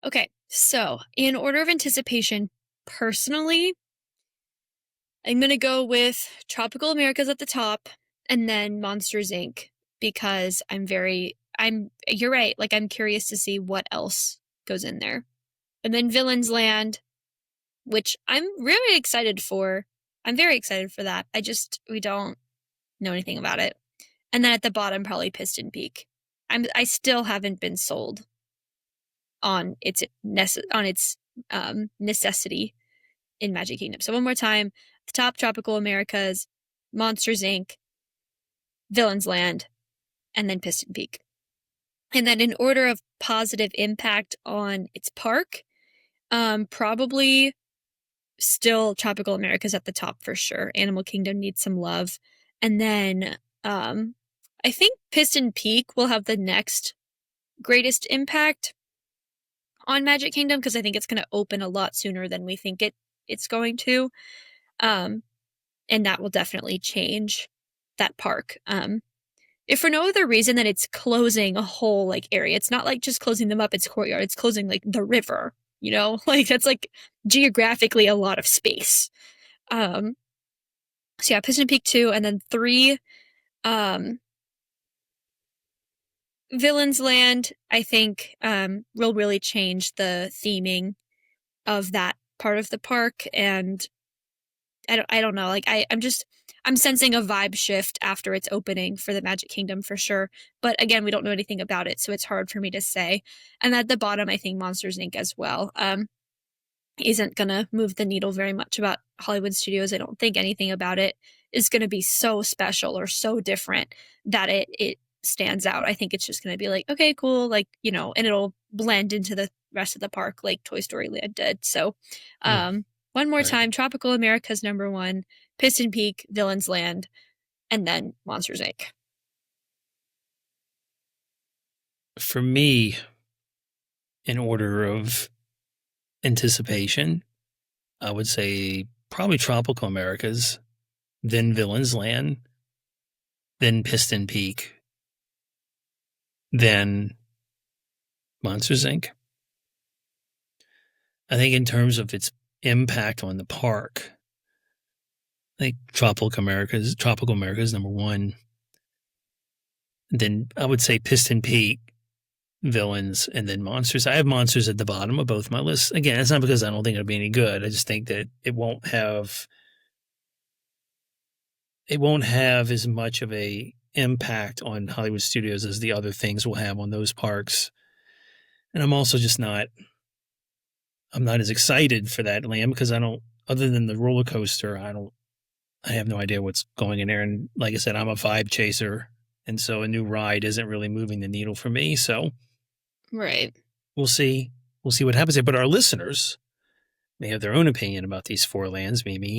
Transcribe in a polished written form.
Okay, so in order of anticipation, personally, I'm gonna go with Tropical Americas at the top and then Monsters Inc. because you're right, like I'm curious to see what else goes in there. And then Villains Land, which I'm really excited for. I'm very excited for that. We don't know anything about it. And then at the bottom, probably Piston Peak. I still haven't been sold on its necessity in Magic Kingdom. So one more time, the top Tropical Americas, Monsters Inc., Villains Land, and then Piston Peak. And then in order of positive impact on its park, probably still Tropical Americas at the top for sure. Animal Kingdom needs some love. And then I think Piston Peak will have the next greatest impact on Magic Kingdom because I think it's going to open a lot sooner than we think it's going to. And that will definitely change that park. If for no other reason than it's closing a whole like area. It's not like just closing them up its courtyard. It's closing like the river, like that's like geographically a lot of space. So yeah, Piston Peak 2 and then 3 Villains Land, I think will really change the theming of that part of the park and I don't know. Like I'm sensing a vibe shift after its opening for the Magic Kingdom for sure. But again, we don't know anything about it, so it's hard for me to say. And at the bottom, I think Monsters Inc. as well. Isn't gonna move the needle very much about Hollywood Studios. I don't think anything about it is gonna be so special or so different that it stands out. I think it's just gonna be like, okay, cool, like, and it'll blend into the rest of the park like Toy Story Land did. So one more Right. time, Tropical America's #1, Piston Peak, Villains Land, and then Monsters Inc. For me, in order of anticipation, I would say probably Tropical Americas, then Villains Land, then Piston Peak, then Monsters Inc. I think in terms of its impact on the park, I think Tropical Americas #1. Then I would say Piston Peak, Villains, and then Monsters. I have Monsters at the bottom of both my lists. Again, it's not because I don't think it'll be any good. I just think that it won't have as much of a impact on Hollywood Studios as the other things will have on those parks. And I'm also just I'm not as excited for that land because other than the roller coaster, I have no idea what's going in there. And like I said, I'm a vibe chaser. And so a new ride isn't really moving the needle for me. So Right. we'll see. We'll see what happens there. But our listeners may have their own opinion about these four lands, maybe